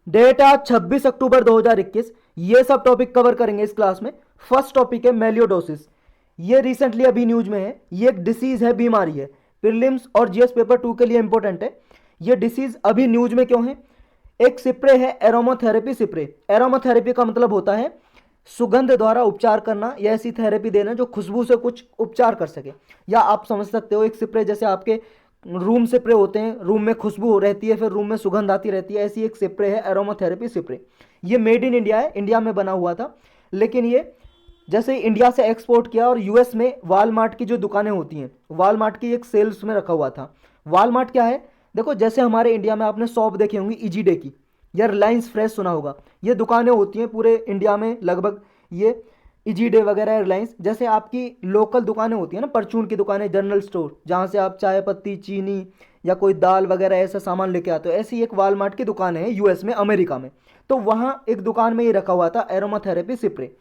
Date आज 26 अक्टूबर 2021। ये सब टॉपिक कवर करेंगे इस क्लास में। फर्स्ट टॉपिक है मेलियोडोसिस। ये रिसेंटली अभी न्यूज में है। ये एक डिसीज है, बीमारी है। प्रीलिम्स और जीएस पेपर 2 के लिए इंपॉर्टेंट है। ये डिसीज अभी न्यूज में क्यों है? एक स्प्रे है एरोमाथेरेपी स्प्रे। एरोमाथेरेपी का मतलब होता है सुगंध द्वारा उपचार करना या ऐसी थेरेपी देना जो खुशबू से कुछ उपचार कर सके। या आप समझ सकते हो एक स्प्रे जैसे आपके रूम स्प्रे होते हैं, रूम में खुशबू रहती है, फिर रूम में सुगंध आती रहती है, ऐसी एक स्प्रे है एरोमाथेरेपी स्प्रे। ये मेड इन इंडिया है, इंडिया में बना हुआ था। लेकिन ये जैसे इंडिया से एक्सपोर्ट किया और यूएस में वालमार्ट की जो दुकानें होती हैं, वालमार्ट की एक सेल्स में रखा हुआ था। वालमार्ट क्या है? देखो जैसे हमारे इंडिया में आपने शॉप देखी होंगी ईजी डे की, या रिलायंस फ्रेश सुना होगा। ये दुकानें होती हैं पूरे इंडिया में लगभग। ये ईजी डे वगैरह, रिलायंस जैसे आपकी लोकल दुकानें होती हैं ना, परचून की दुकानें, जनरल स्टोर, जहाँ से आप चाय पत्ती, चीनी या कोई दाल वगैरह ऐसा सामान लेके आते हो, ऐसी एक वालमार्ट की दुकान है यूएस में, अमेरिका में। तो वहाँ एक दुकान में ये रखा हुआ था एरोमाथेरेपी स्प्रे।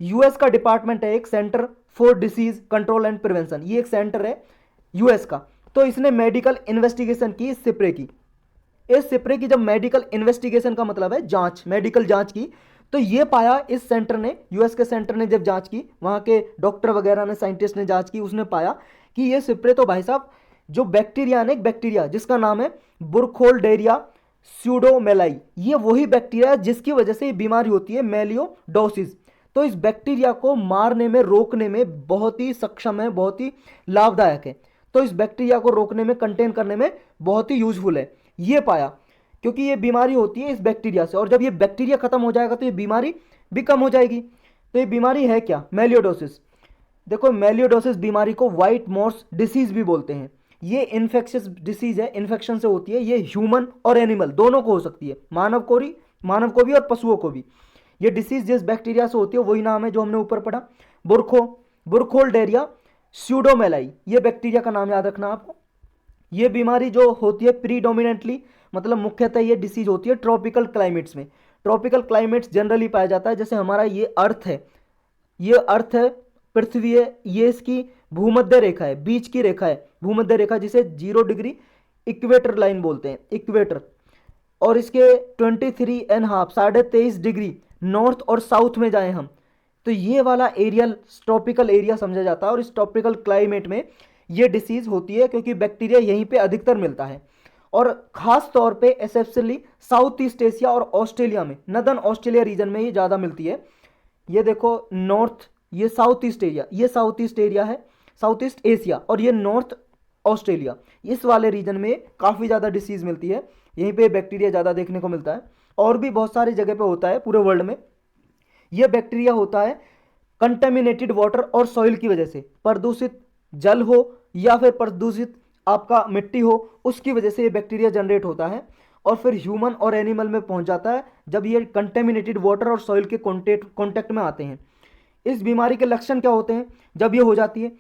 यूएस का डिपार्टमेंट है एक, centre for disease control and prevention, ये एक सेंटर है यूएस का। तो इसने मेडिकल इन्वेस्टिगेशन की इस स्प्रे की। इस स्प्रे की जब मेडिकल इन्वेस्टिगेशन का मतलब है जांच, मेडिकल जांच की, तो ये पाया इस सेंटर ने, यूएस के सेंटर ने जब जांच की, वहां के डॉक्टर वगैरह ने, साइंटिस्ट ने जांच की, उसने पाया कि ये स्प्रे तो भाई साहब जो बैक्टीरिया ने, एक बैक्टीरिया जिसका नाम है बुरखोल्डेरिया स्यूडोमेलाई, ये वही बैक्टीरिया है जिसकी वजह से ये बीमारी होती है मेलियोडोसिस। तो इस बैक्टीरिया को मारने में, रोकने में बहुत ही सक्षम है, बहुत ही लाभदायक है। तो इस बैक्टीरिया को रोकने में, कंटेन करने में बहुत ही यूजफुल है। ये पाया क्योंकि ये बीमारी होती है इस बैक्टीरिया से, और जब ये बैक्टीरिया खत्म हो जाएगा तो ये बीमारी भी कम हो जाएगी। तो ये बीमारी है क्या? मेलियोडोसिस। देखो मेलियोडोसिस बीमारी को व्हाइट मॉर्स डिसीज भी बोलते हैं। ये इन्फेक्शियस डिसीज है, इन्फेक्शन से होती है। ये ह्यूमन और एनिमल दोनों को हो सकती है, मानव को भी और पशुओं को भी। ये डिसीज जिस बैक्टीरिया से होती है वही नाम है जो हमने ऊपर पढ़ा, बुरखोल्डेरिया स्यूडोमेलाई। ये बैक्टीरिया का नाम याद रखना आपको। ये बीमारी जो होती है प्रीडोमिनेंटली, मतलब मुख्यतः ये डिसीज होती है ट्रॉपिकल क्लाइमेट्स में। ट्रॉपिकल क्लाइमेट्स जनरली पाया जाता है, जैसे हमारा ये अर्थ है, ये अर्थ है, पृथ्वी है, ये इसकी भूमध्य रेखा है, बीच की रेखा है भूमध्य रेखा, जिसे 0 डिग्री इक्वेटर लाइन बोलते हैं, इक्वेटर। और इसके 23.5, 23.5 डिग्री नॉर्थ और साउथ में जाएं हम, तो ये वाला एरिया ट्रॉपिकल एरिया समझा जाता है। और इस ट्रॉपिकल क्लाइमेट में ये डिसीज होती है क्योंकि बैक्टीरिया यहीं पे अधिकतर मिलता है। और खास तौर पे एसेप्शली साउथ ईस्ट एशिया और ऑस्ट्रेलिया में, नदर्न ऑस्ट्रेलिया रीजन में ये ज़्यादा मिलती है। ये देखो नॉर्थ, ये साउथ ईस्ट एरिया, ये साउथ ईस्ट एरिया है, साउथ ईस्ट एशिया, और ये नॉर्थ ऑस्ट्रेलिया, इस वाले रीजन में काफ़ी ज़्यादा डिसीज मिलती है। यहीं पे बैक्टीरिया ज़्यादा देखने को मिलता है, और भी बहुत सारी जगह पे होता है पूरे वर्ल्ड में। यह बैक्टीरिया होता है कंटेमिनेटेड वाटर और सॉइल की वजह से, प्रदूषित जल हो या फिर प्रदूषित आपका मिट्टी हो, उसकी वजह से ये बैक्टीरिया जनरेट होता है और फिर ह्यूमन और एनिमल में पहुंच जाता है जब ये कंटेमिनेटेड वाटर और सॉइल के कॉन्टेक्ट में आते हैं। इस बीमारी के लक्षण क्या होते हैं जब ये हो जाती है?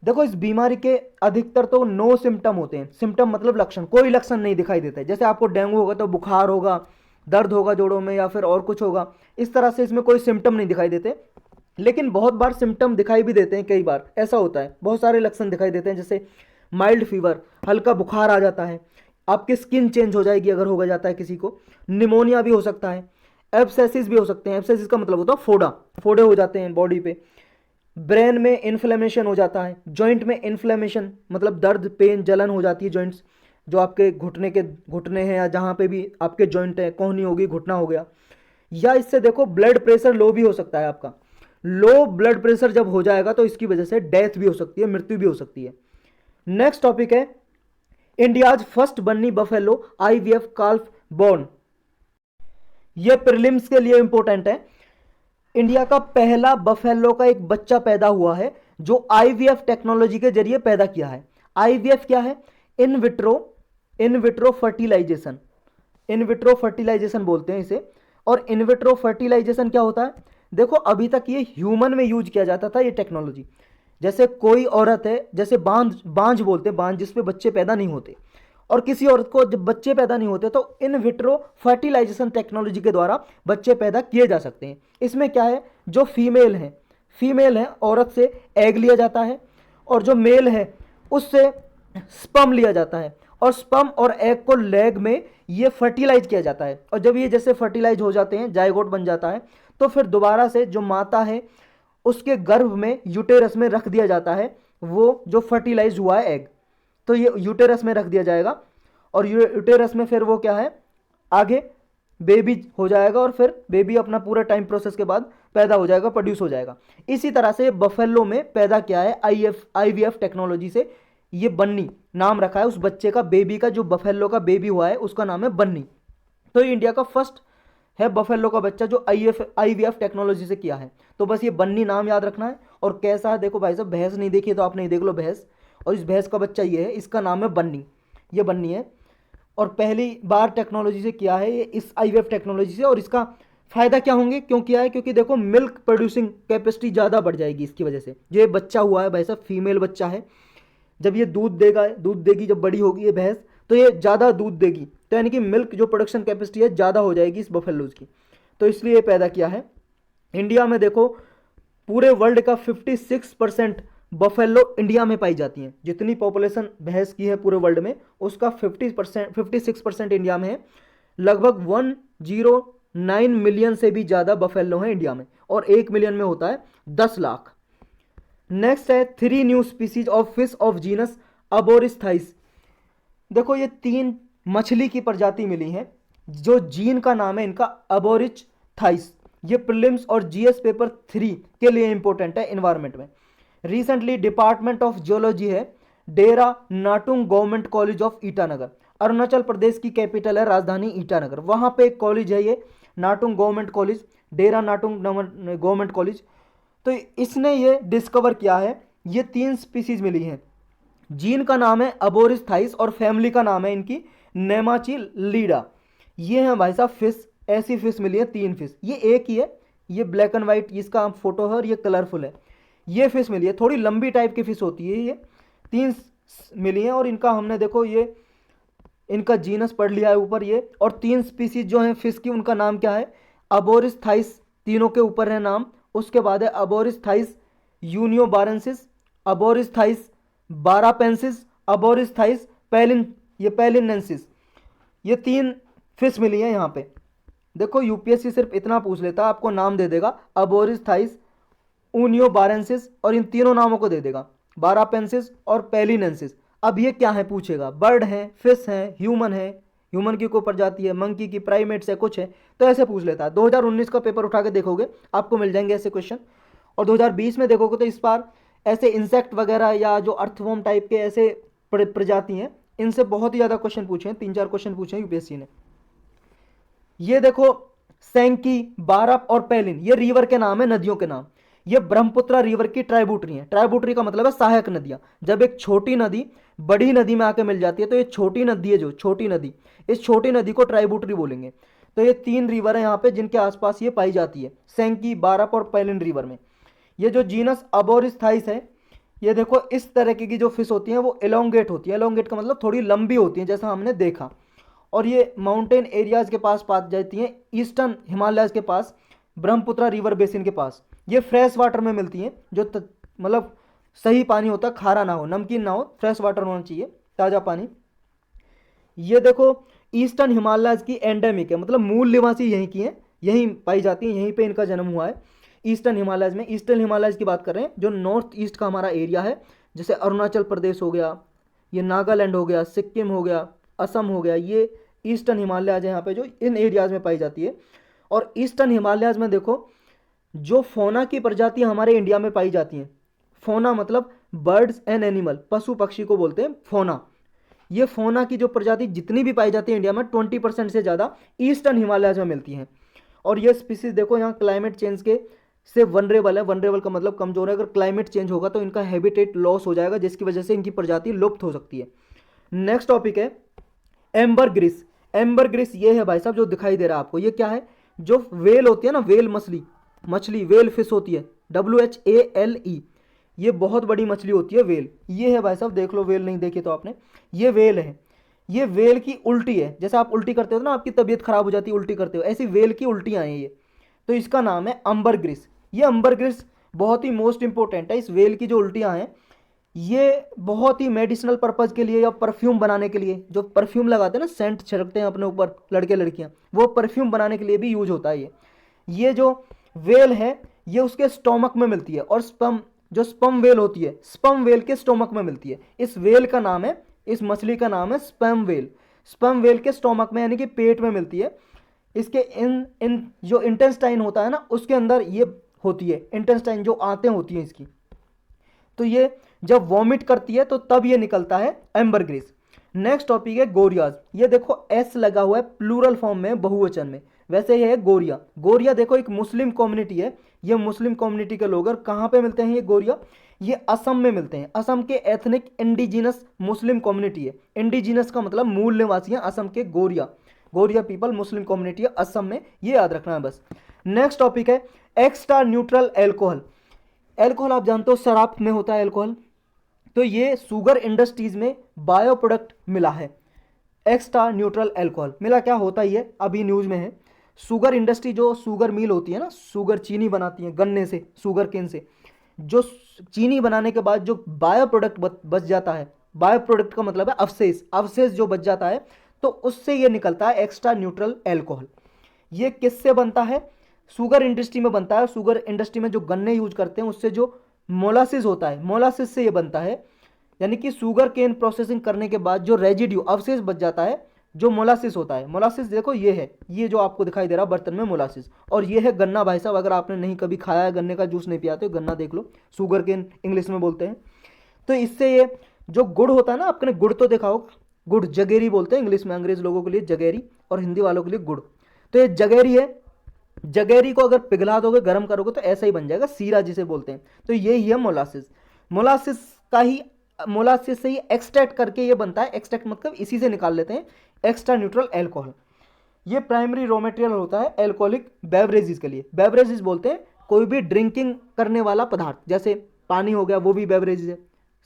देखो इस बीमारी के अधिकतर तो नो सिम्टम होते हैं। सिम्टम मतलब लक्षण, कोई लक्षण नहीं दिखाई देता है। जैसे आपको डेंगू होगा तो बुखार होगा, दर्द होगा जोड़ों में, या फिर और कुछ होगा, इस तरह से इसमें कोई सिम्टम नहीं दिखाई देते। लेकिन बहुत बार सिम्टम दिखाई भी देते हैं, कई बार ऐसा होता है, बहुत सारे लक्षण दिखाई देते हैं। जैसे माइल्ड फीवर, हल्का बुखार आ जाता है, आपकी स्किन चेंज हो जाएगी अगर हो जाता है किसी को, निमोनिया भी हो सकता है, एब्सेसिस भी हो सकते हैं। एब्सेसिस का मतलब होता है फोड़ा, फोड़े हो जाते हैं बॉडी पे। ब्रेन में इन्फ्लेमेशन हो जाता है, जॉइंट में इन्फ्लेमेशन मतलब दर्द, पेन, जलन हो जाती है जॉइंट्स, जो आपके घुटने हैं या जहाँ पे भी आपके जॉइंट है, कोहनी होगी, घुटना हो गया। या इससे देखो ब्लड प्रेशर लो भी हो सकता है आपका। लो ब्लड प्रेशर जब हो जाएगा तो इसकी वजह से डेथ भी हो सकती है, मृत्यु भी हो सकती है। नेक्स्ट टॉपिक है इंडियाज फर्स्ट बन्नी बफेलो आईवीएफ काल्फ बॉर्न। यह प्रीलिम्स के लिए इंपॉर्टेंट है। इंडिया का पहला बफेलो का एक बच्चा पैदा हुआ है जो आईवीएफ टेक्नोलॉजी के जरिए पैदा किया है। आईवीएफ क्या है? In vitro fertilisation, in vitro fertilisation बोलते हैं इसे। और इन विट्रो फर्टिलाइजेशन क्या होता है? देखो अभी तक ये ह्यूमन में यूज किया जाता था ये टेक्नोलॉजी। जैसे कोई औरत है, जैसे बांझ बोलते हैं, बांझ जिसपे बच्चे पैदा नहीं होते, और किसी औरत को जब बच्चे पैदा नहीं होते तो इन विट्रो फर्टिलाइजेशन टेक्नोलॉजी के द्वारा बच्चे पैदा किए जा सकते हैं। इसमें क्या है, जो फीमेल है औरत से एग लिया जाता है, और जो मेल है उससे स्पर्म लिया जाता है, और स्पर्म और एग को लेग में ये फर्टिलाइज किया जाता है, और जब ये जैसे फर्टिलाइज हो जाते हैं, जाइगोट बन जाता है, तो फिर दोबारा से जो माता है उसके गर्भ में यूटेरस में रख दिया जाता है वो जो फर्टिलाइज हुआ है एग, तो ये यूटेरस में रख दिया जाएगा, और यूटेरस में फिर वो क्या है आगे बेबी हो जाएगा, और फिर बेबी अपना पूरा टाइम प्रोसेस के बाद पैदा हो जाएगा, प्रोड्यूस हो जाएगा। इसी तरह से बफेलो में पैदा किया है आईवीएफ टेक्नोलॉजी से, ये बन्नी नाम रखा है उस बच्चे का, बेबी का, जो बफेलो का बेबी हुआ है उसका नाम है बन्नी। तो ये इंडिया का फर्स्ट है बफेलो का बच्चा जो आईवीएफ टेक्नोलॉजी से किया है। तो बस ये बन्नी नाम याद रखना है। और कैसा है देखो भाई साहब, भैंस नहीं देखी तो आप नहीं देख लो भैंस, और इस भैंस का बच्चा ये है, इसका नाम है बन्नी, ये बन्नी है, और पहली बार टेक्नोलॉजी से किया है ये, इस आईवीएफ टेक्नोलॉजी से। और इसका फ़ायदा क्या होंगे, क्यों किया है, क्योंकि देखो मिल्क प्रोड्यूसिंग कैपेसिटी ज़्यादा बढ़ जाएगी इसकी वजह से। ये बच्चा हुआ है भाई साहब, फीमेल बच्चा है, जब ये दूध देगा, दूध देगी, जब बड़ी होगी ये भैंस, तो ये ज़्यादा दूध देगी, तो यानी कि मिल्क जो प्रोडक्शन कैपेसिटी है ज़्यादा हो जाएगी इस बफेलोज की, तो इसलिए ये पैदा किया है। इंडिया में देखो पूरे वर्ल्ड का 56% बफेलो इंडिया में पाई जाती हैं, जितनी पॉपुलेशन भैंस की है पूरे वर्ल्ड में उसका 56% इंडिया में है। लगभग 109 मिलियन से भी ज़्यादा बफेलो हैं इंडिया में, और 1 मिलियन में होता है 10 लाख। नेक्स्ट है 3 new species of fish of genus अबोरिस्थाइस। देखो ये 3 मछली की प्रजाति मिली है, जो जीन का नाम है इनका अबोरिस्थाइस। ये प्रीलिम्स और जीएस पेपर 3 के लिए इंपॉर्टेंट है एनवायरमेंट में। रिसेंटली डिपार्टमेंट ऑफ जियोलॉजी है Dera Natung government college of Itanagar, Arunachal Pradesh की कैपिटल है राजधानी ईटानगर, वहाँ पे एक कॉलेज है ये नाटुंग गवर्नमेंट कॉलेज, डेरा नाटुंग गवर्नमेंट कॉलेज। तो इसने ये डिस्कवर किया है, ये 3 स्पीसीज मिली हैं, जीन का नाम है अबोरिस्थाइस और फैमिली का नाम है इनकी नेमाचिलीडा। ये हैं भाई साहब फिश, ऐसी फिश मिली है 3 फिश, ये एक ही है, ये ब्लैक एंड वाइट इसका फोटो है और ये कलरफुल है, ये फिश मिली है, थोड़ी लंबी टाइप की फिश होती है, ये 3 मिली हैं। और इनका हमने देखो ये इनका जीनस पढ़ लिया है ऊपर ये, और 3 स्पीसीज जो हैं फिश की उनका नाम क्या है, अबोरिस्थाइस, तीनों के ऊपर है नाम, उसके बाद है अबोरिस्थाइस यूनियोबारेंसिस, अबोरिस्थाइस बारापेंसिस, अबोरिस्थाइस पैलिनेंसिस, ये 3 फिश मिली हैं यहाँ पे। देखो यूपीएससी सिर्फ इतना पूछ लेता, आपको नाम दे देगा अबोरिस्थाइस ऊनियोबारेंसिस, और इन तीनों नामों को दे देगा, बारापेंसिस और पैलिनेंसिस। अब ये क्या है पूछेगा, बर्ड है, फिश है, ह्यूमन की कोई प्रजाति है, मंकी की, प्राइमेट्स है, कुछ है, तो ऐसे पूछ लेता है। 2019 का पेपर उठा के देखोगे आपको मिल जाएंगे ऐसे क्वेश्चन, और 2020 में देखोगे तो इस बार ऐसे इंसेक्ट वगैरह या जो अर्थवॉर्म टाइप के ऐसे प्रजाति हैं, इनसे बहुत ही ज़्यादा क्वेश्चन पूछे हैं, 3-4 क्वेश्चन पूछे हैं यूपीएससी ने। ये देखो सैंकी, बारप और पैलिन, ये रिवर के नाम है, नदियों के नाम। ये ब्रह्मपुत्र रिवर की ट्राइब्यूटरी है, ट्राइब्यूटरी का मतलब है सहायक नदियां। जब एक छोटी नदी बड़ी नदी में आके मिल जाती है तो ये छोटी नदी है, जो छोटी नदी, इस छोटी नदी को ट्राइब्यूटरी बोलेंगे। तो ये 3 रिवर है यहाँ पे जिनके आसपास ये पाई जाती है, सैंकी, बारप और पैलिन रिवर में। ये जो जीनस अबोरिस्थाइस है, ये देखो इस तरह की जो फिश होती हैं वो एलोंगेट होती है, एलोंगेट का मतलब थोड़ी लंबी होती है जैसा हमने देखा, और ये माउंटेन एरियाज के पास पाई जाती हैं, ईस्टर्न हिमालयस के पास, ब्रह्मपुत्र रिवर बेसिन के पास। ये फ्रेश वाटर में मिलती हैं, जो मतलब सही पानी होता, खारा ना हो, नमकीन ना हो, फ्रेश वाटर होना चाहिए, ताज़ा पानी। ये देखो ईस्टर्न हिमालयस की एंडेमिक है, मतलब मूल निवासी यहीं की हैं, यहीं पाई जाती हैं, यहीं पे इनका जन्म हुआ है ईस्टर्न हिमालयस में। ईस्टर्न हिमालयस की बात कर रहे हैं, जो नॉर्थ ईस्ट का हमारा एरिया है, जैसे अरुणाचल प्रदेश हो गया, ये नागालैंड हो गया, सिक्किम हो गया, असम हो गया, ये ईस्टर्न हिमालयस है यहाँ पे, जो इन एरियाज़ में पाई जाती है। और ईस्टर्न हिमालयस में देखो जो फोना की प्रजातियाँ हमारे इंडिया में पाई जाती हैं, फोना मतलब बर्ड्स एंड एनिमल, पशु पक्षी को बोलते हैं फोना। ये फोना की जो प्रजाति जितनी भी पाई जाती है इंडिया में 20% से ज़्यादा ईस्टर्न हिमालयस में मिलती हैं। और ये स्पीसीज देखो यहाँ क्लाइमेट चेंज के से वनरेबल है, वनरेबल का मतलब कमजोर है, अगर क्लाइमेट चेंज होगा तो इनका हैबिटेट लॉस हो जाएगा, जिसकी वजह से इनकी प्रजाति लुप्त हो सकती है। नेक्स्ट टॉपिक है एम्बरग्रिस। एम्बरग्रिस ये है भाई साहब जो दिखाई दे रहा है आपको, ये क्या है, जो वेल होती है ना, वेल मछली वेल फिश होती है, WHALE, ये बहुत बड़ी मछली होती है वेल। ये है भाई साहब, देख लो, वेल नहीं देखी तो आपने, ये वेल है, ये वेल की उल्टी है, जैसे आप उल्टी करते हो ना, आपकी तबीयत खराब हो जाती है उल्टी करते हो, ऐसी वेल की उल्टियाँ हैं ये, तो इसका नाम है अम्बरग्रिस। ये अम्बरग्रिस बहुत ही मोस्ट इंपॉर्टेंट है, इस वेल की जो उल्टियाँ हैं ये बहुत ही मेडिसिनल पर्पज़ के लिए या परफ्यूम बनाने के लिए, जो परफ्यूम लगाते हैं ना, सेंट छिड़कते हैं अपने ऊपर लड़के लड़कियां, वो परफ्यूम बनाने के लिए भी यूज होता है ये जो वेल है ये उसके स्टोमक में मिलती है, और स्पम, जो स्पम वेल होती है, स्पम वेल के स्टोमक में मिलती है। इस वेल का नाम है, इस मछली का नाम है स्पम वेल। स्पम वेल के स्टोमक में यानी कि पेट में मिलती है। इसके इन इन जो इंटेस्टाइन होता है ना, उसके अंदर ये होती है, इंटेस्टाइन जो आंतें होती हैं इसकी। तो ये जब वॉमिट करती है तो तब ये निकलता है एम्बरग्रिस। नेक्स्ट टॉपिक है गोरियाज। ये देखो एस लगा हुआ है प्लूरल फॉर्म में, बहुवचन में। वैसे ये है गोरिया। गोरिया देखो एक मुस्लिम कम्युनिटी है, ये मुस्लिम कम्युनिटी के लोग। और कहाँ पे मिलते हैं ये गोरिया? ये असम में मिलते हैं। असम के एथनिक इंडिजिनस मुस्लिम कम्युनिटी है। इंडिजिनस का मतलब मूल निवासी हैं असम के गोरिया। गोरिया पीपल मुस्लिम कम्युनिटी है असम में, ये याद रखना है बस। नेक्स्ट टॉपिक है एक्स्ट्रा न्यूट्रल एल्कोहल। एल्कोहल आप जानते हो शराब में होता है एल्कोहल, तो ये शुगर इंडस्ट्रीज में बायो प्रोडक्ट मिला है, एक्स्ट्रा न्यूट्रल एल्कोहल मिला। क्या होता ही है, अभी न्यूज में है। शुगर इंडस्ट्री, जो शुगर मिल होती है ना, शुगर चीनी बनाती है गन्ने से, शुगर केन से, जो चीनी बनाने के बाद जो बायो प्रोडक्ट बच जाता है, बायो प्रोडक्ट का मतलब है अवशेष, अवशेष जो बच जाता है, तो उससे ये निकलता है एक्स्ट्रा न्यूट्रल एल्कोहल। ये किससे बनता है? शुगर इंडस्ट्री में बनता है। शुगर इंडस्ट्री में जो गन्ने यूज करते हैं उससे जो मोलासिस होता है, मोलासिस से ये बनता है। यानी कि शुगर केन प्रोसेसिंग करने के बाद जो रेजिड्यू अवशेष बच जाता है, जो मोलासिस होता है। मोलासिस देखो ये है, ये जो आपको दिखाई दे रहा है बर्तन में मोलासिस, और ये है गन्ना। भाई साहब अगर आपने नहीं कभी खाया है, गन्ने का जूस नहीं पिया तो गन्ना देख लो, शुगर केन इंग्लिश में बोलते हैं। तो इससे ये जो गुड़ होता है ना, आपने गुड़ तो देखा होगा, गुड़ जगेरी बोलते हैं इंग्लिश में, अंग्रेज लोगों के लिए जगेरी और हिंदी वालों के लिए गुड़। तो ये जगेरी है। जगेरी को अगर पिघला दोगे, गर्म करोगे तो ऐसा ही बन जाएगा, सीरा जिसे बोलते हैं। तो यही है मोलासिस। मोलासिस का ही, मोलासिस से ही एक्सट्रैक्ट करके ये बनता है। एक्सट्रैक्ट मतलब इसी से निकाल लेते हैं एक्स्ट्रा न्यूट्रल एल्कोहल। ये प्राइमरी रॉ मटेरियल होता है एल्कोहलिक बेवरेजेस के लिए। बेवरेजेस बोलते हैं कोई भी ड्रिंकिंग करने वाला पदार्थ, जैसे पानी हो गया वो भी बेवरेजेस है,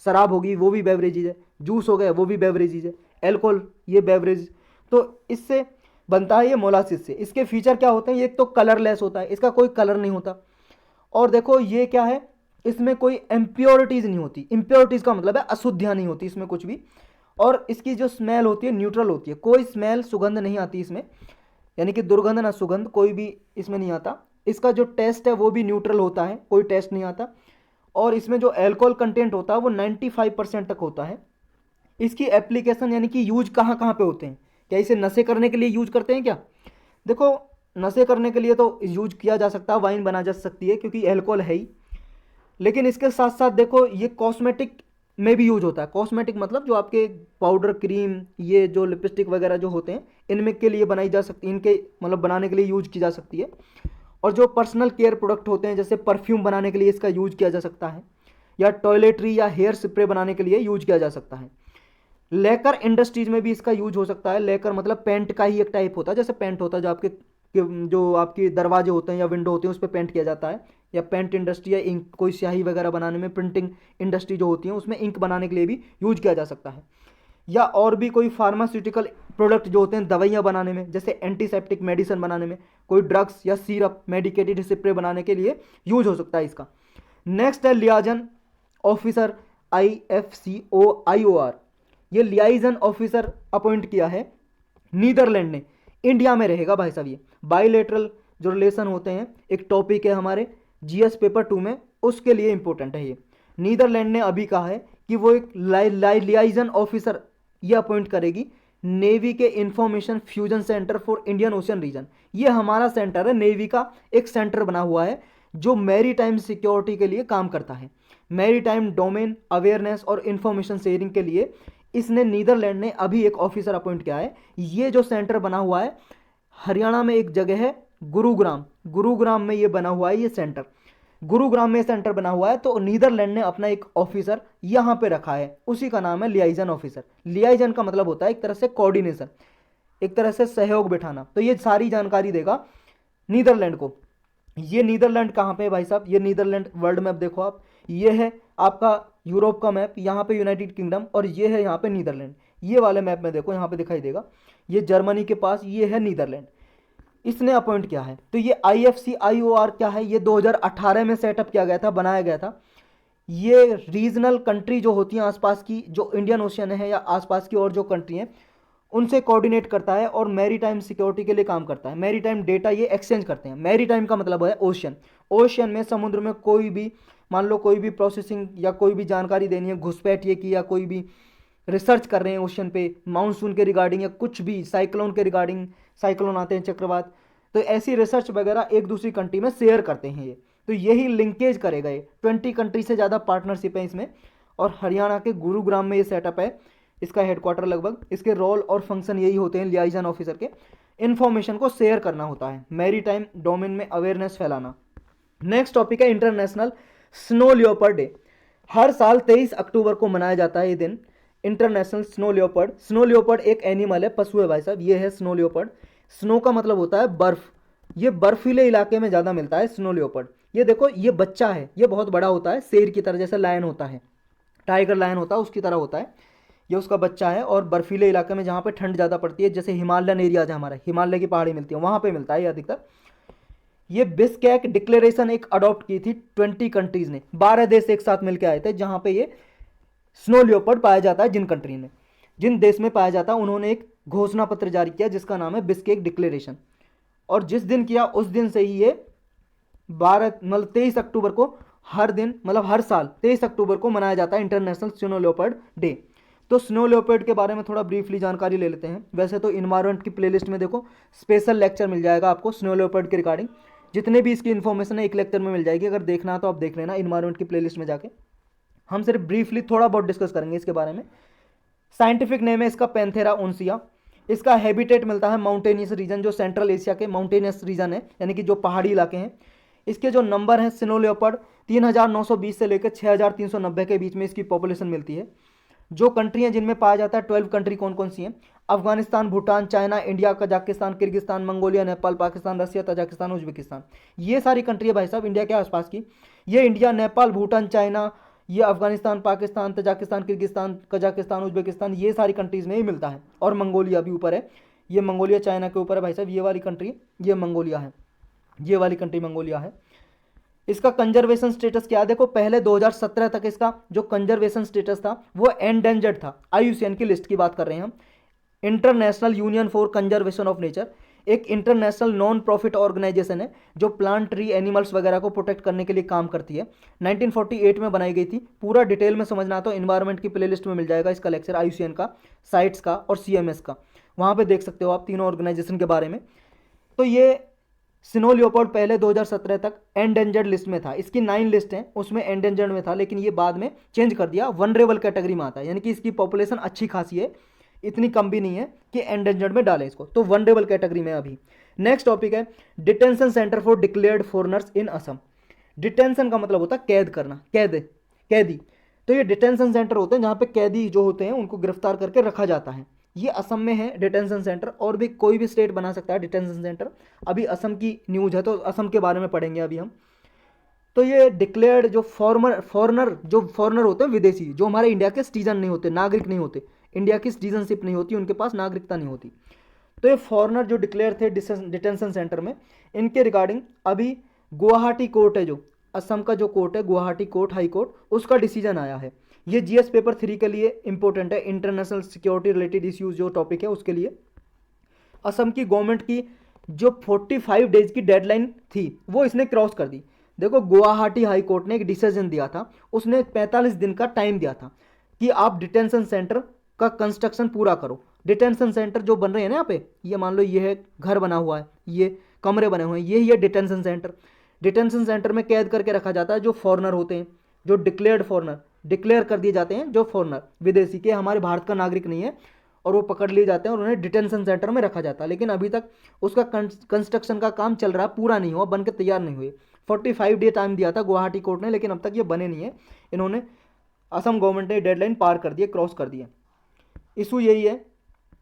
शराब होगी वो भी बेवरेजेस है, जूस हो गया वो भी बेवरेजेस है, एल्कोहल ये बेवरेज। तो इससे बनता है ये मोलासिस से। इसके फीचर क्या होते हैं? ये तो कलरलेस होता है, इसका कोई कलर नहीं होता। और देखो ये क्या है, इसमें कोई इम्प्योरिटीज़ नहीं होती। इम्प्योरिटीज़ का मतलब है अशुद्धियाँ नहीं होती इसमें कुछ भी। और इसकी जो स्मेल होती है न्यूट्रल होती है, कोई स्मेल सुगंध नहीं आती इसमें, यानी कि दुर्गंध ना सुगंध कोई भी इसमें नहीं आता। इसका जो टेस्ट है वो भी न्यूट्रल होता है, कोई टेस्ट नहीं आता। और इसमें जो अल्कोहल कंटेंट होता है वो 95% तक होता है। इसकी एप्लीकेशन यानी कि यूज कहाँ कहाँ पे होते हैं? क्या इसे नशे करने के लिए यूज करते हैं क्या? देखो नशे करने के लिए तो यूज किया जा सकता है, वाइन बना जा सकती है क्योंकि अल्कोहल है ही। लेकिन इसके साथ साथ देखो ये कॉस्मेटिक में भी यूज होता है। कॉस्मेटिक मतलब जो आपके पाउडर, क्रीम, ये जो लिपस्टिक वगैरह जो होते हैं, इनमें के लिए बनाई जा सकती, इनके मतलब बनाने के लिए यूज की जा सकती है। और जो पर्सनल केयर प्रोडक्ट होते हैं, जैसे परफ्यूम बनाने के लिए इसका यूज किया जा सकता है, या टॉयलेटरी या हेयर स्प्रे बनाने के लिए यूज किया जा सकता है। लेकर इंडस्ट्रीज में भी इसका यूज हो सकता है। लेकर मतलब पेंट का ही एक टाइप होता है, जैसे पेंट होता है जो आपके जो आपके दरवाजे होते हैं या विंडो होते हैं उस पर पेंट किया जाता है, या पेंट इंडस्ट्री या इंक, कोई स्याही वगैरह बनाने में, प्रिंटिंग इंडस्ट्री जो होती है उसमें इंक बनाने के लिए भी यूज किया जा सकता है। या और भी कोई फार्मास्यूटिकल प्रोडक्ट जो होते हैं दवाइयाँ बनाने में, जैसे एंटीसेप्टिक मेडिसिन बनाने में, कोई ड्रग्स या सिरप, मेडिकेटेड स्प्रे बनाने के लिए यूज हो सकता है इसका। नेक्स्ट है लियाजन ऑफिसर, IFCOIOR। ये लियाइजन ऑफिसर अपॉइंट किया है नीदरलैंड ने, इंडिया में रहेगा भाई साहब। ये बाइलेटरल जो रिलेशन होते हैं, एक टॉपिक है हमारे GS पेपर 2 में, उसके लिए इंपॉर्टेंट है ये। नीदरलैंड ने अभी कहा है कि वो एक लियाइजन ऑफिसर ये अपॉइंट करेगी नेवी के information fusion centre for Indian Ocean region. ये हमारा सेंटर है, नेवी का एक सेंटर बना हुआ है जो मैरी टाइम सिक्योरिटी के लिए काम करता है। मैरी टाइम डोमेन अवेयरनेस और इंफॉर्मेशन शेयरिंग के लिए इसने, नीदरलैंड ने अभी एक ऑफिसर अपॉइंट किया है। ये जो सेंटर बना हुआ है हरियाणा में एक जगह है गुरुग्राम, गुरुग्राम में ये बना हुआ है ये सेंटर, गुरुग्राम में सेंटर बना हुआ है। तो नीदरलैंड ने अपना एक ऑफिसर यहाँ पे रखा है, उसी का नाम है लियाइजन ऑफिसर। लियाइजन का मतलब होता है एक तरह से कोऑर्डिनेशन, एक तरह से सहयोग बिठाना। तो ये सारी जानकारी देगा नीदरलैंड को। ये नीदरलैंड कहाँ पे है भाई साहब? ये नीदरलैंड वर्ल्ड मैप देखो आप, ये है आपका यूरोप का मैप, यहाँ पे यूनाइटेड किंगडम, और ये है यहाँ पे नीदरलैंड। ये वाले मैप में देखो यहाँ पे दिखाई देगा, ये जर्मनी के पास ये है नीदरलैंड, इसने अपॉइंट किया है। तो ये IFCOIOR क्या है? ये 2018 में सेटअप किया गया था, बनाया गया था। ये रीजनल कंट्री जो होती हैं आसपास की, जो इंडियन ओशियन है या आसपास की और जो कंट्री हैं, उनसे कोऑर्डिनेट करता है और मैरीटाइम सिक्योरिटी के लिए काम करता है। मैरीटाइम डेटा ये एक्सचेंज करते हैं। मैरीटाइम का मतलब है ओशियन। ओशियन में, समुद्र में कोई भी, मान लो कोई भी प्रोसेसिंग या कोई भी जानकारी देनी है, घुसपैठ ये की, या कोई भी रिसर्च कर रहे हैं ओशियन पे मानसून के रिगार्डिंग या कुछ भी साइक्लोन के रिगार्डिंग, साइक्लोन आते हैं, चक्रवात, तो ऐसी रिसर्च वगैरह एक दूसरी कंट्री में शेयर करते हैं ये। तो यही लिंकेज करेगा ये। 20 कंट्री से ज़्यादा पार्टनरशिप है इसमें, और हरियाणा के गुरुग्राम में ये सेटअप है, इसका हेडक्वार्टर लगभग। इसके रोल और फंक्शन यही होते हैं लियाइजन ऑफिसर के, इन्फॉर्मेशन को शेयर करना होता है, मैरी टाइम डोमेन में अवेयरनेस फैलाना। नेक्स्ट टॉपिक है इंटरनेशनल स्नो लियोपर्ड डे। हर साल 23 अक्टूबर को मनाया जाता है ये दिन, international snow leopard. Snow leopard एक एनिमल है, पशु है भाई साहब, ये है स्नो लियोपर्ड। स्नो का मतलब होता है बर्फ, ये बर्फीले इलाके में ज़्यादा मिलता है स्नो लियोपर्ड। ये देखो, ये बच्चा है, ये बहुत बड़ा होता है, शेर की तरह, जैसे लायन होता है, टाइगर लायन होता है उसकी तरह होता है। ये उसका बच्चा है, और बर्फीले इलाके में जहाँ पे ठंड ज़्यादा पड़ती है, जैसे हिमालयन एरियाज है हमारा, हिमालय की पहाड़ी मिलती है, वहाँ पे मिलता है ये अधिकतर। ये बिस्कैक डिक्लेरेशन एक अडॉप्ट की थी 20 कंट्रीज ने, 12 देश एक साथ मिलकर आए थे, जहाँ पे ये स्नो लियोपर्ड पाया जाता है। जिन कंट्री में, जिन देश में पाया जाता है, उन्होंने एक घोषणा पत्र जारी किया जिसका नाम है बिस्केक डिक्लेरेशन। और जिस दिन किया उस दिन से ही ये 12 मतलब 23 अक्टूबर को, हर दिन मतलब हर साल 23 अक्टूबर को मनाया जाता है इंटरनेशनल स्नो लियोपर्ड डे। तो स्नो लियोपर्ड के बारे में थोड़ा ब्रीफली जानकारी ले लेते हैं। वैसे तो इन्वायरमेंट की प्लेलिस्ट में देखो स्पेशल लेक्चर मिल जाएगा आपको स्नो लियोपर्ड के रिगार्डिंग, जितने भी इसकी इन्फॉर्मेशन है एक लेक्चर में मिल जाएगी। अगर देखना है तो आप देख लेना इन्वायरमेंट की प्लेलिस्ट में जाके। हम सिर्फ ब्रीफली थोड़ा बहुत डिस्कस करेंगे इसके बारे में। साइंटिफिक नेम है इसका पैंथेरा ओन्सिया। इसका हैबिटेट मिलता है माउंटेनियस रीजन, जो सेंट्रल एशिया के माउंटेनियस रीजन है, यानी कि जो पहाड़ी इलाके हैं। इसके जो नंबर हैं स्नो लियोपर्ड 3920 से लेकर 6390 के बीच में इसकी पॉपुलेशन मिलती है। जो कंट्री हैं जिनमें पाया जाता है, 12 कंट्री कौन कौन सी हैं? Afghanistan, Bhutan, China, India, Kazakhstan, Kyrgyzstan, Mongolia, Nepal, Pakistan, Russia, Tajikistan, Uzbekistan. ये सारी कंट्री है भाई साहब इंडिया के आसपास की। ये इंडिया, नेपाल, भूटान, चाइना, ये Afghanistan, Pakistan, Tajikistan, Kyrgyzstan, Kazakhstan, Uzbekistan, ये सारी कंट्रीज़ में ही मिलता है। और मंगोलिया भी ऊपर है, ये मंगोलिया चाइना के ऊपर है भाई साहब, ये वाली कंट्री ये मंगोलिया है, ये वाली कंट्री मंगोलिया है। इसका कंजर्वेशन स्टेटस क्या है? देखो पहले 2017 तक इसका जो कंजर्वेशन स्टेटस था वो एंडेंजर्ड था। आईयूसीएन की लिस्ट की बात कर रहे हैं हम, international union for conservation of nature, एक इंटरनेशनल नॉन प्रॉफिट ऑर्गेनाइजेशन है जो प्लांट, ट्री, एनिमल्स वगैरह को प्रोटेक्ट करने के लिए काम करती है। 1948 में बनाई गई थी। पूरा डिटेल में समझना तो इन्वायरमेंट की प्लेलिस्ट में मिल जाएगा इसका लेक्चर, आईयूसीएन का, साइट्स का और सीएमएस का, वहाँ पे देख सकते हो आप तीनों ऑर्गेनाइजेशन के बारे में। तो ये स्नो लियोपर्ड पहले 2017 तक एंडेंजर्ड लिस्ट में था। इसकी 9 लिस्ट हैं, उसमें एंडेंजर्ड में था, लेकिन ये बाद में चेंज कर दिया, वनरेबल कैटेगरी में आता है, यानी कि इसकी पॉपुलेशन अच्छी खासी है, इतनी कम भी नहीं है कि एंडेंजर्ड में डालें इसको, तो वनरेबल कैटेगरी में अभी। नेक्स्ट टॉपिक है detention centre for declared foreigners in Assam. Detention का मतलब होता है कैद करना, कैदी। तो ये डिटेंशन सेंटर होते हैं जहाँ पे कैदी जो होते हैं उनको गिरफ्तार करके रखा जाता है। ये असम में है डिटेंशन सेंटर, और भी कोई भी स्टेट बना सकता है डिटेंशन सेंटर। अभी असम की न्यूज़ है तो असम के बारे में पढ़ेंगे अभी हम। तो ये डिक्लेयर्ड जो फॉरनर होते हैं, विदेशी, जो हमारे इंडिया के सिटीजन नहीं होते, नागरिक नहीं होते, इंडिया की सिटीजनशिप नहीं होती, उनके पास नागरिकता नहीं होती, तो ये फॉरनर जो डिक्लेयर थे डिटेंशन सेंटर में, इनके रिगार्डिंग अभी गुवाहाटी कोर्ट है, जो असम का जो कोर्ट है गुवाहाटी कोर्ट, हाई कोर्ट, उसका डिसीजन आया है। ये जीएस पेपर 3 के लिए इंपॉर्टेंट है, इंटरनेशनल सिक्योरिटी रिलेटेड इश्यूज जो टॉपिक है उसके लिए। असम की गवर्नमेंट की जो 45 डेज की डेडलाइन थी वो इसने क्रॉस कर दी। देखो गुवाहाटी हाई कोर्ट ने एक डिसीजन दिया था, उसने 45 दिन का टाइम दिया था कि आप डिटेंशन सेंटर का कंस्ट्रक्शन पूरा करो। डिटेंशन सेंटर जो बन रहे हैं ना यहाँ पे, ये मान लो ये है घर बना हुआ है, ये कमरे बने हुए हैं, यही है डिटेंशन सेंटर। डिटेंशन सेंटर में कैद करके रखा जाता है जो फॉरनर होते हैं, जो डिक्लेयर्ड फॉरनर, डिक्लेयर कर दिए जाते हैं जो फॉरनर, विदेशी के, हमारे भारत का नागरिक नहीं है, और वो पकड़ लिए जाते हैं और उन्हें डिटेंशन सेंटर में रखा जाता है। लेकिन अभी तक उसका कंस्ट्रक्शन का काम चल रहा है, पूरा नहीं हुआ, बन के तैयार नहीं हुए। 45 डे टाइम दिया था गुवाहाटी कोर्ट ने, लेकिन अब तक ये बने नहीं है। इन्होंने, असम गवर्नमेंट ने डेडलाइन पार कर दी, क्रॉस कर दिया। इशू यही है,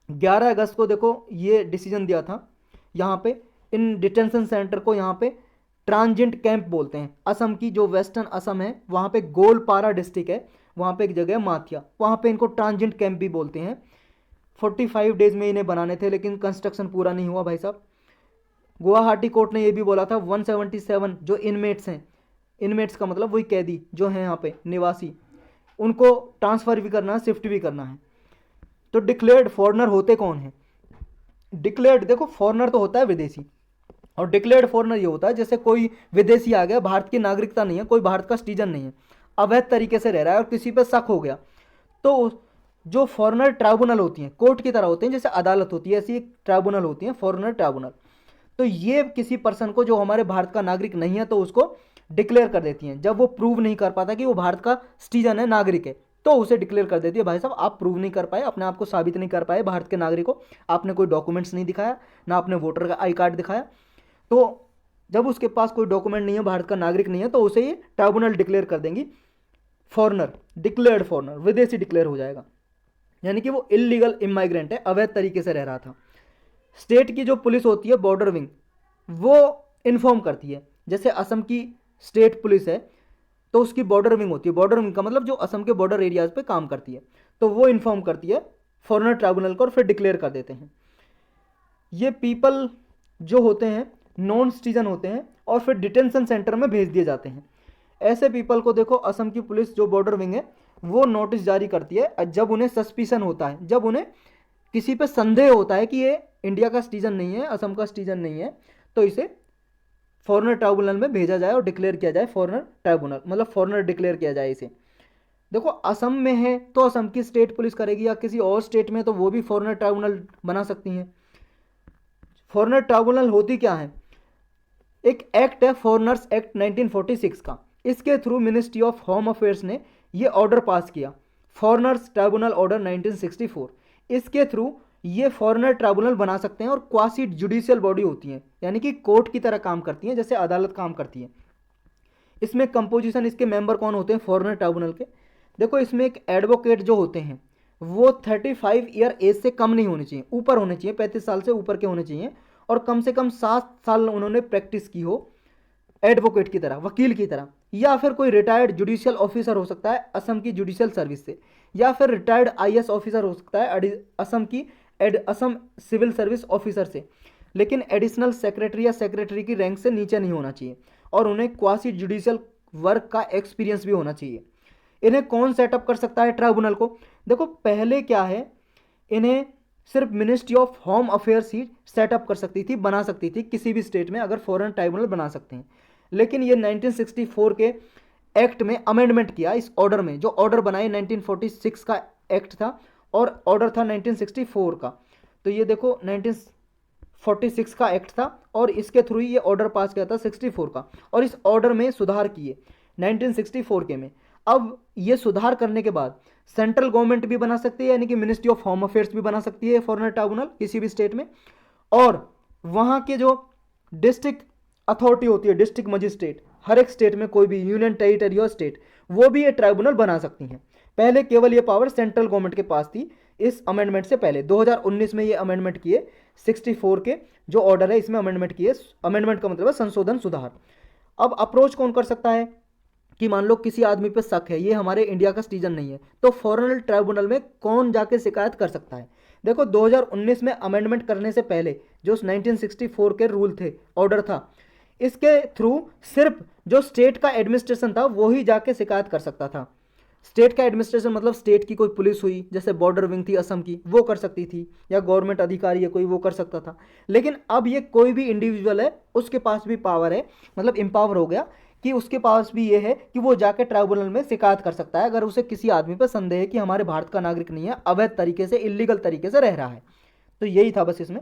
11 अगस्त को देखो ये डिसीजन दिया था। यहाँ पे इन डिटेंशन सेंटर को यहाँ पे ट्रांजिट कैंप बोलते हैं। असम की जो वेस्टर्न असम है वहाँ पे गोलपारा डिस्ट्रिक्ट है, वहाँ पे एक जगह है माथिया, वहाँ पे इनको ट्रांजिट कैंप भी बोलते हैं। 45 डेज में इन्हें बनाने थे, लेकिन कंस्ट्रक्शन पूरा नहीं हुआ भाई साहब। गुवाहाटी कोर्ट ने ये भी बोला था 177 जो इनमेट्स हैं, इनमेट्स का मतलब वही कैदी जो हैं यहाँ पे निवासी, उनको ट्रांसफ़र भी करना है, शिफ्ट भी करना है। तो डिक्लेयर्ड फॉरेनर होते कौन हैं? डिक्लेयर्ड, देखो फॉरेनर तो होता है विदेशी, और डिक्लेयर्ड फॉरेनर ये होता है जैसे कोई विदेशी आ गया, भारत की नागरिकता नहीं है, कोई भारत का सिटीजन नहीं है, अवैध तरीके से रह रहा है और किसी पे शक हो गया, तो जो फॉरेनर ट्राइब्यूनल होती हैं, कोर्ट की तरह होते हैं, जैसे अदालत होती है ऐसी एक ट्राइब्यूनल होती है फॉरेनर ट्राइब्यूनल, तो ये किसी पर्सन को जो हमारे भारत का नागरिक नहीं है तो उसको डिक्लेयर कर देती हैं। जब वो प्रूव नहीं कर पाता कि वो भारत का सिटीजन है, नागरिक है, तो उसे डिक्लेयर कर देती है, भाई साहब आप प्रूव नहीं कर पाए, अपने आप को साबित नहीं कर पाए भारत के नागरिक को, आपने कोई डॉक्यूमेंट्स नहीं दिखाया, ना आपने वोटर का आई कार्ड दिखाया, तो जब उसके पास कोई डॉक्यूमेंट नहीं है, भारत का नागरिक नहीं है, तो उसे ये ट्राइब्यूनल डिक्लेयर कर देंगी फॉरेनर, डिक्लेयर्ड फॉरेनर, विदेशी डिक्लेयर हो जाएगा, यानी कि वो इलीगल इमाइग्रेंट है, अवैध तरीके से रह रहा था। स्टेट की जो पुलिस होती है बॉर्डर विंग, वो इन्फॉर्म करती है, जैसे असम की स्टेट पुलिस है तो उसकी बॉर्डर विंग होती है, बॉर्डर विंग का मतलब जो असम के बॉर्डर एरियाज पे काम करती है, तो वो इन्फॉर्म करती है फॉरेनर ट्राइब्यूनल को और फिर डिक्लेयर कर देते हैं। ये पीपल जो होते हैं नॉन सिटीजन होते हैं और फिर डिटेंशन सेंटर में भेज दिए जाते हैं। ऐसे पीपल को देखो असम की पुलिस जो बॉर्डर विंग है वो नोटिस जारी करती है जब उन्हें सस्पिशन होता है, जब उन्हें किसी पे संदेह होता है कि ये इंडिया का सिटीजन नहीं है, असम का सिटीजन नहीं है, तो इसे फॉरेनर ट्राइब्यूनल में भेजा जाए और डिक्लेयर किया जाए, फॉरेनर ट्राइब्यूनल मतलब फॉरेनर डिक्लेयर किया जाए इसे। देखो असम में है तो असम की स्टेट पुलिस करेगी, या किसी और स्टेट में तो वो भी फॉरेनर ट्राइब्यूनल बना सकती हैं। फॉरेनर ट्राइब्यूनल होती क्या है? एक एक्ट है फॉरेनर्स एक्ट 1946 का, इसके through ministry of home affairs ने ये ऑर्डर पास किया, फॉरेनर्स ट्राइब्यूनल ऑर्डर 1964। इसके थ्रू ये फॉरेनर ट्राइब्यूनल बना सकते हैं और क्वासी जुडिशियल बॉडी होती है, यानी कि कोर्ट की तरह काम करती हैं, जैसे अदालत काम करती है। इसमें कंपोजिशन, इसके मेंबर कौन होते हैं फॉरेनर ट्राइब्यूनल के? देखो इसमें एक एडवोकेट जो होते हैं वो 35 ईयर एज से कम नहीं होनी चाहिए, ऊपर होने चाहिए, 35 साल से ऊपर के होने चाहिए, और कम से कम 7 साल उन्होंने प्रैक्टिस की हो एडवोकेट की तरह, वकील की तरह, या फिर कोई रिटायर्ड जुडिशियल ऑफिसर हो सकता है असम की जुडिशियल सर्विस से, या फिर रिटायर्ड आईएएस ऑफिसर हो सकता है असम की असम सिविल सर्विस ऑफिसर से, लेकिन एडिशनल सेक्रेटरी या सेक्रेटरी की रैंक से नीचे नहीं होना चाहिए, और उन्हें क्वासी जुडिशियल वर्क का एक्सपीरियंस भी होना चाहिए। इन्हें कौन सेटअप कर सकता है ट्राइब्यूनल को? देखो पहले क्या है, इन्हें सिर्फ ministry of home affairs he setup कर सकती थी, बना सकती थी किसी भी स्टेट में, अगर फॉरेन ट्राइब्यूनल बना सकते हैं। लेकिन ये 1964 के एक्ट में अमेंडमेंट किया, इस ऑर्डर में जो ऑर्डर बनाए 1946 का एक्ट था और ऑर्डर था 1964 का, तो ये देखो 1946 का एक्ट था और इसके थ्रू ये ऑर्डर पास किया था 64 का, और इस ऑर्डर में सुधार किए 1964 के में। अब ये सुधार करने के बाद सेंट्रल गवर्नमेंट भी बना सकती है, यानी कि मिनिस्ट्री ऑफ होम अफेयर्स भी बना सकती है फॉरेनर ट्राइब्यूनल किसी भी स्टेट में, और वहाँ के जो डिस्ट्रिक्ट अथॉरिटी होती है, डिस्ट्रिक्ट मजिस्ट्रेट, हर एक स्टेट में कोई भी यूनियन टेरिटरी और स्टेट, वो भी ये ट्राइब्यूनल बना सकती हैं। पहले केवल ये पावर सेंट्रल गवर्नमेंट के पास थी, इस अमेंडमेंट से पहले 2019 में ये अमेंडमेंट किए, 64 के जो ऑर्डर है इसमें अमेंडमेंट किए, अमेंडमेंट का मतलब है संशोधन, सुधार। अब अप्रोच कौन कर सकता है कि मान लो किसी आदमी पे शक है ये हमारे इंडिया का सिटीजन नहीं है, तो फॉरेनर ट्राइब्यूनल में कौन जाके शिकायत कर सकता है? देखो 2019 में अमेंडमेंट करने से पहले जो 1964 के रूल थे, ऑर्डर था, इसके थ्रू सिर्फ जो स्टेट का एडमिनिस्ट्रेशन था वो ही जाके शिकायत कर सकता था। स्टेट का एडमिनिस्ट्रेशन मतलब स्टेट की कोई पुलिस हुई, जैसे बॉर्डर विंग थी असम की, वो कर सकती थी, या गवर्नमेंट अधिकारी है कोई, वो कर सकता था। लेकिन अब ये कोई भी इंडिविजुअल है उसके पास भी पावर है, मतलब एम्पावर हो गया कि उसके पास भी ये है कि वो जाके ट्राइब्यूनल में शिकायत कर सकता है अगर उसे किसी आदमी पर संदेह है कि हमारे भारत का नागरिक नहीं है, अवैध तरीके से, इलीगल तरीके से रह रहा है। तो यही था बस इसमें।